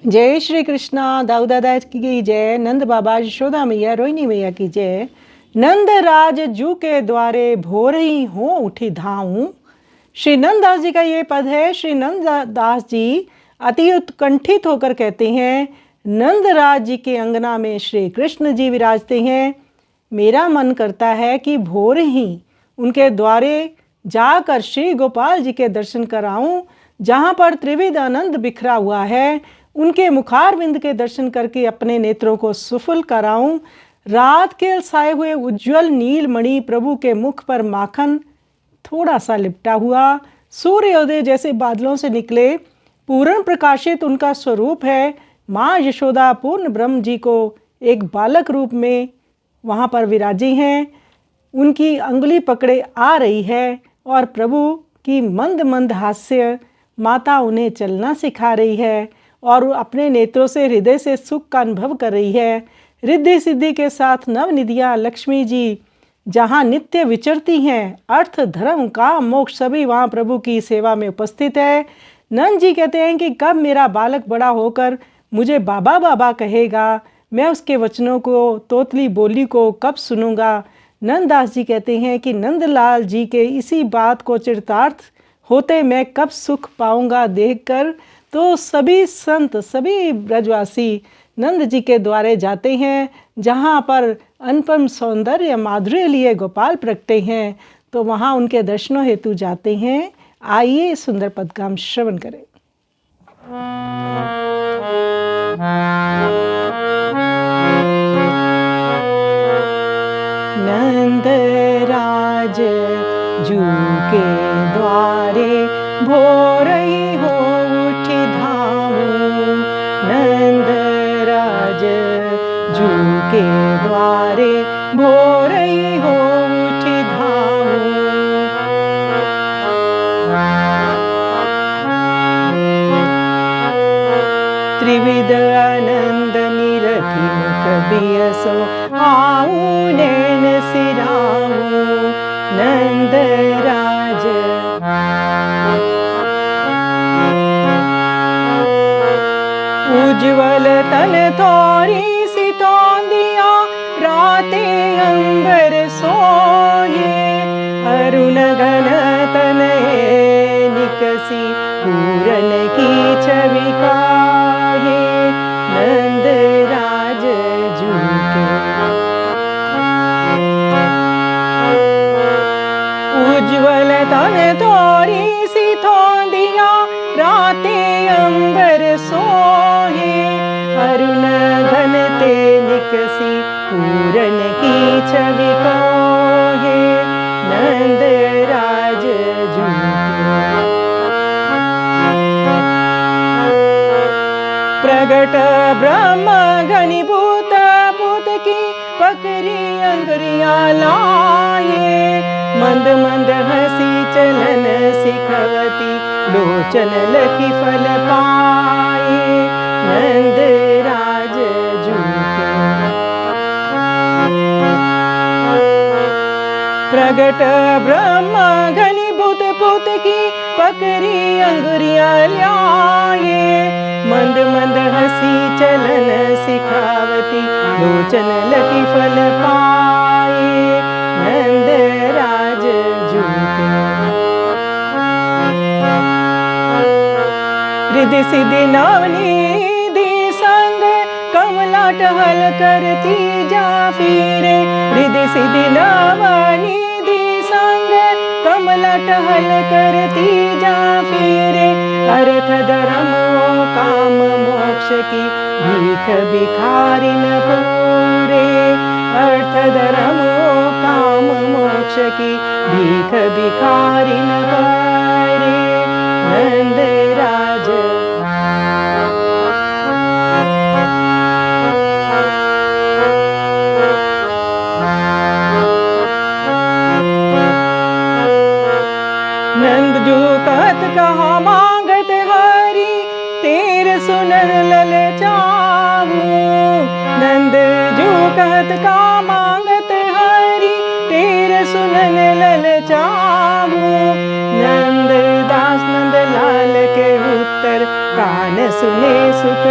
जय श्री कृष्णा। दाऊ दादा की जय। नंद बाबा, यशोदा मैया, रोहिणी मैया की जय। नंद राज जू के द्वारे भोरही हो उठी धाऊं। श्री नंददास जी का ये पद है। श्री नंददास जी अति उत्कंठित होकर कहते हैं, नंदराज जी के अंगना में श्री कृष्ण जी विराजते हैं। मेरा मन करता है कि भोर ही उनके द्वारे जाकर श्री गोपाल जी के दर्शन कराऊं, जहाँ पर त्रिविध आनंद बिखरा हुआ है। उनके मुखारविंद के दर्शन करके अपने नेत्रों को सुफल कराऊं। रात के साए हुए उज्जवल नीलमणि प्रभु के मुख पर माखन थोड़ा सा लिपटा हुआ सूर्योदय जैसे बादलों से निकले पूर्ण प्रकाशित उनका स्वरूप है। माँ यशोदा पूर्ण ब्रह्म जी को एक बालक रूप में वहाँ पर विराजी हैं। उनकी अंगुली पकड़े आ रही है और प्रभु की मंद मंद हास्य माता उन्हें चलना सिखा रही है और अपने नेत्रों से हृदय से सुख का अनुभव कर रही है। रिद्धि सिद्धि के साथ नवनिधियाँ लक्ष्मी जी जहाँ नित्य विचरती हैं, अर्थ धर्म काम मोक्ष सभी वहाँ प्रभु की सेवा में उपस्थित है। नंद जी कहते हैं कि कब मेरा बालक बड़ा होकर मुझे बाबा बाबा कहेगा, मैं उसके वचनों को, तोतली बोली को कब सुनूंगा। नंददास जी कहते हैं कि नंदलाल जी के इसी बात को चरितार्थ होते मैं कब सुख पाऊंगा देखकर। तो सभी संत, सभी ब्रजवासी नंद जी के द्वारे जाते हैं, जहाँ पर अनुपम सौंदर्य माधुर्य लिए गोपाल प्रगटे हैं, तो वहाँ उनके दर्शनों हेतु जाते हैं। आइए सुंदर पद का हम श्रवण करें। नंदराज जू के द्वारे भोरही हो उठी धाऊं। नंदराज जू के द्वारे भोरही हो उठी धाऊं। त्रिविध आनंद निरखी मुख बियसो आऊं नैन सिराऊं। नंदराज उज्ज्वल तन थोरी सी तोंदिया राते अंबर सोहे। अरुण घन तन निकसी पूरन की छवि काहे। नंदराज जू के उज्ज्वल तन थोरी सी तोंदिया राते अंबर सोहे। अरुण घन ते निकसी पूरन की छवि कोहे। नंदराज जू प्रगट ब्रह्म घनीभूत पूत की पकड़ी अंगुरियां लाए। मंद मंद हंसी चलन सिखवती लोचन लखी फल पाए। नंदराज जू के प्रगट ब्रह्म घनीभूत पूत की पकड़ी अंगुरियां लाए। मंद मंद हंसी चलन सिखावती लोचन लकी फल पाए। नंदराज जू के रिद्धि सिद्धि नवनिधि संग कमला टहल करती जा फिरे। रिद्धि सिद्धि नवनिधि संग कमला टहल करती जा फिरे। अर्थ धर्म काम मोक्ष की भीख भिखारी न पूरे। अर्थ धर्म काम मोक्ष की भीख भिखारी न पूरे। नंदराज नंद जू कहत कहा मांगत हरी तेर सुनर ललचाऊं। नंद जू कहत का मांगत हरी तेर सुनन ललचाऊं। नंददास नंदलाल के उत्तर कान सुने सुख